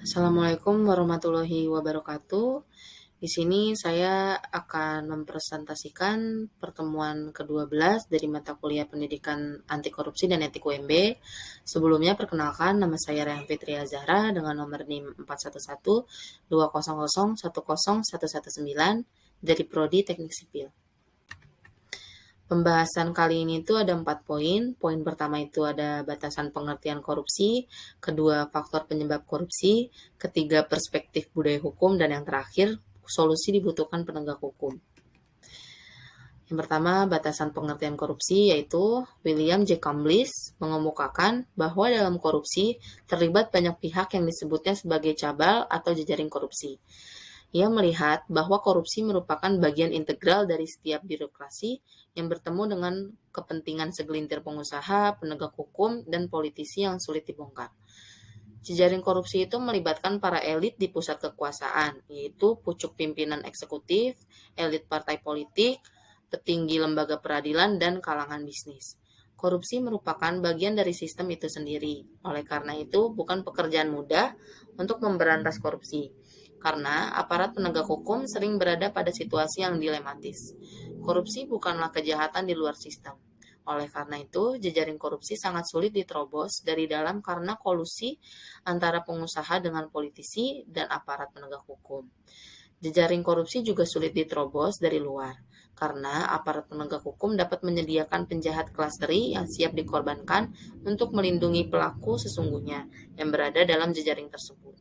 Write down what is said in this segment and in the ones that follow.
Assalamualaikum warahmatullahi wabarakatuh. Di sini saya akan mempresentasikan pertemuan ke-12 dari mata kuliah Pendidikan Anti Korupsi dan Etik UMB. Sebelumnya perkenalkan, nama saya Rehan Fitria Zahra dengan nomor NIM 411-200-10119 dari Prodi Teknik Sipil. Pembahasan kali ini tuh ada 4 poin. Poin pertama itu ada batasan pengertian korupsi, kedua faktor penyebab korupsi, ketiga perspektif budaya hukum, dan yang terakhir solusi dibutuhkan penegak hukum. Yang pertama, batasan pengertian korupsi yaitu William J. Camblis mengemukakan bahwa dalam korupsi terlibat banyak pihak yang disebutnya sebagai cabal atau jejaring korupsi. Ia melihat bahwa korupsi merupakan bagian integral dari setiap birokrasi yang bertemu dengan kepentingan segelintir pengusaha, penegak hukum, dan politisi yang sulit dibongkar. Jejaring korupsi itu melibatkan para elit di pusat kekuasaan, yaitu pucuk pimpinan eksekutif, elit partai politik, petinggi lembaga peradilan, dan kalangan bisnis. Korupsi merupakan bagian dari sistem itu sendiri. Oleh karena itu, bukan pekerjaan mudah untuk memberantas korupsi, karena aparat penegak hukum sering berada pada situasi yang dilematis. Korupsi bukanlah kejahatan di luar sistem. Oleh karena itu, jejaring korupsi sangat sulit diterobos dari dalam karena kolusi antara pengusaha dengan politisi dan aparat penegak hukum. Jejaring korupsi juga sulit diterobos dari luar, karena aparat penegak hukum dapat menyediakan penjahat kelas teri yang siap dikorbankan untuk melindungi pelaku sesungguhnya yang berada dalam jejaring tersebut.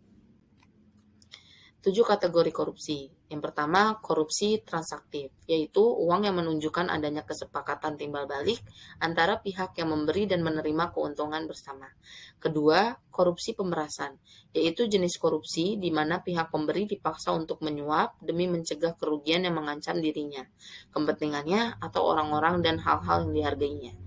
7 kategori korupsi. Yang pertama, korupsi transaktif, yaitu uang yang menunjukkan adanya kesepakatan timbal balik antara pihak yang memberi dan menerima keuntungan bersama. Kedua, korupsi pemerasan, yaitu jenis korupsi di mana pihak pemberi dipaksa untuk menyuap demi mencegah kerugian yang mengancam dirinya, kepentingannya, atau orang-orang dan hal-hal yang dihargainya.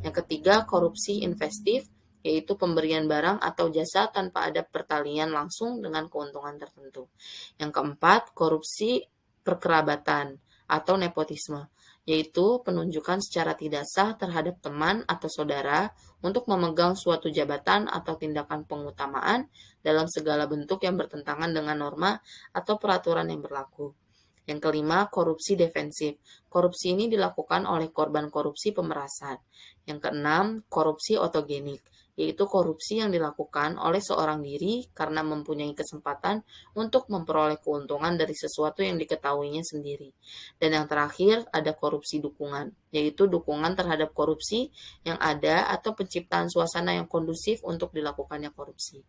Yang ketiga, korupsi investif, yaitu pemberian barang atau jasa tanpa ada pertalian langsung dengan keuntungan tertentu. Yang keempat, korupsi perkerabatan atau nepotisme, yaitu penunjukan secara tidak sah terhadap teman atau saudara untuk memegang suatu jabatan atau tindakan pengutamaan dalam segala bentuk yang bertentangan dengan norma atau peraturan yang berlaku. Yang kelima, korupsi defensif. Korupsi ini dilakukan oleh korban korupsi pemerasan. Yang keenam, korupsi otogenik, yaitu korupsi yang dilakukan oleh seorang diri karena mempunyai kesempatan untuk memperoleh keuntungan dari sesuatu yang diketahuinya sendiri. Dan yang terakhir, ada korupsi dukungan, yaitu dukungan terhadap korupsi yang ada atau penciptaan suasana yang kondusif untuk dilakukannya korupsi.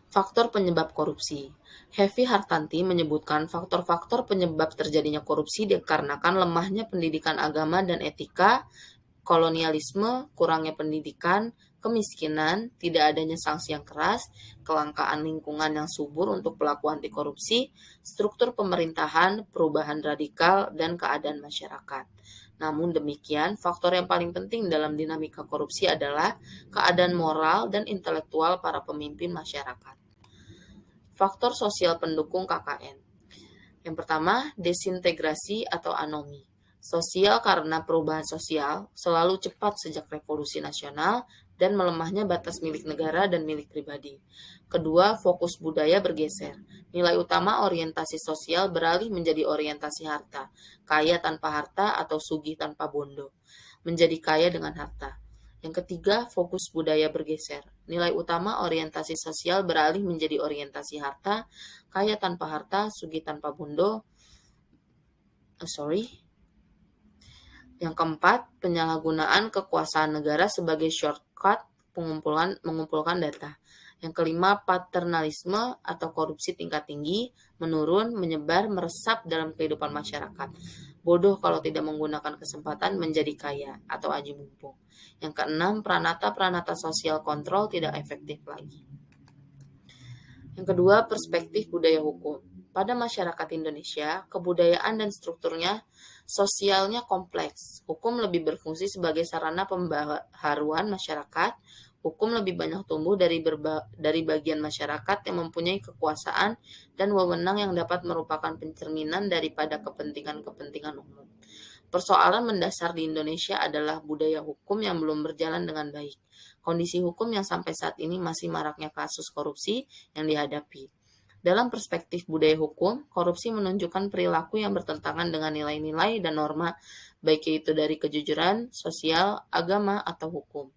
Faktor penyebab korupsi. Hevi Hartanti menyebutkan faktor-faktor penyebab terjadinya korupsi dikarenakan lemahnya pendidikan agama dan etika, kolonialisme, kurangnya pendidikan, kemiskinan, tidak adanya sanksi yang keras, kelangkaan lingkungan yang subur untuk pelaku anti korupsi, struktur pemerintahan, perubahan radikal, dan keadaan masyarakat. Namun demikian, faktor yang paling penting dalam dinamika korupsi adalah keadaan moral dan intelektual para pemimpin masyarakat. Faktor sosial pendukung KKN. Yang pertama, desintegrasi atau anomi. Sosial karena perubahan sosial selalu cepat sejak revolusi nasional dan melemahnya batas milik negara dan milik pribadi. Kedua, fokus budaya bergeser. Nilai utama orientasi sosial beralih menjadi orientasi harta, kaya tanpa harta atau sugih tanpa bondo, menjadi kaya dengan harta. Yang ketiga, fokus budaya bergeser. Nilai utama orientasi sosial beralih menjadi orientasi harta, kaya tanpa harta, sugih tanpa bondo. Yang keempat, penyalahgunaan kekuasaan negara sebagai shortcut mengumpulkan data. Yang kelima, paternalisme atau korupsi tingkat tinggi, menurun, menyebar, meresap dalam kehidupan masyarakat. Bodoh kalau tidak menggunakan kesempatan menjadi kaya atau aji mumpung. Yang keenam, pranata-pranata sosial kontrol tidak efektif lagi. Yang kedua, perspektif budaya hukum. Pada masyarakat Indonesia, kebudayaan dan strukturnya sosialnya kompleks. Hukum lebih berfungsi sebagai sarana pembaharuan masyarakat. Hukum lebih banyak tumbuh dari bagian masyarakat yang mempunyai kekuasaan dan wewenang yang dapat merupakan pencerminan daripada kepentingan-kepentingan umum. Persoalan mendasar di Indonesia adalah budaya hukum yang belum berjalan dengan baik. Kondisi hukum yang sampai saat ini masih maraknya kasus korupsi yang dihadapi. Dalam perspektif budaya hukum, korupsi menunjukkan perilaku yang bertentangan dengan nilai-nilai dan norma, baik itu dari kejujuran, sosial, agama, atau hukum.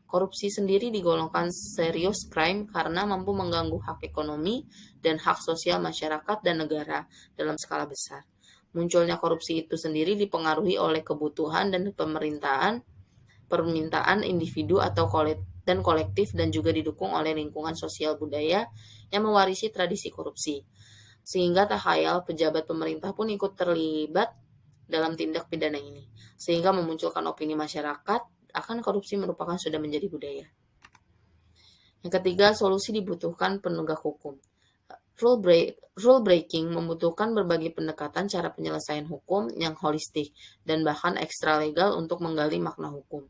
Korupsi sendiri digolongkan serious crime karena mampu mengganggu hak ekonomi dan hak sosial masyarakat dan negara dalam skala besar. Munculnya korupsi itu sendiri dipengaruhi oleh kebutuhan dan permintaan individu atau kolektif dan juga didukung oleh lingkungan sosial budaya yang mewarisi tradisi korupsi. Sehingga tak khayal pejabat pemerintah pun ikut terlibat dalam tindak pidana ini, sehingga memunculkan opini masyarakat akan korupsi merupakan sudah menjadi budaya. Yang ketiga, solusi dibutuhkan penegak hukum. Rule breaking membutuhkan berbagai pendekatan cara penyelesaian hukum yang holistik dan bahkan ekstra legal untuk menggali makna hukum.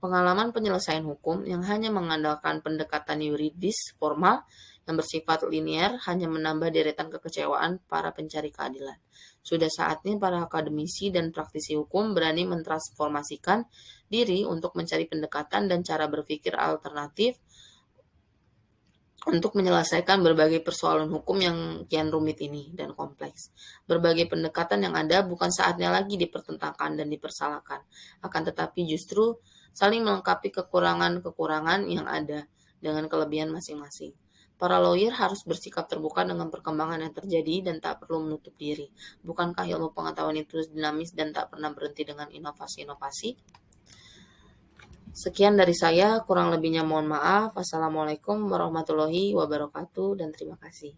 Pengalaman penyelesaian hukum yang hanya mengandalkan pendekatan yuridis formal yang bersifat linear hanya menambah deretan kekecewaan para pencari keadilan. Sudah saatnya para akademisi dan praktisi hukum berani mentransformasikan diri untuk mencari pendekatan dan cara berpikir alternatif untuk menyelesaikan berbagai persoalan hukum yang kian rumit ini dan kompleks. Berbagai pendekatan yang ada bukan saatnya lagi dipertentangkan dan dipersalahkan, akan tetapi justru saling melengkapi kekurangan-kekurangan yang ada dengan kelebihan masing-masing. Para lawyer harus bersikap terbuka dengan perkembangan yang terjadi dan tak perlu menutup diri. Bukankah ilmu pengetahuan itu dinamis dan tak pernah berhenti dengan inovasi-inovasi? Sekian dari saya, kurang lebihnya mohon maaf. Wassalamualaikum warahmatullahi wabarakatuh dan terima kasih.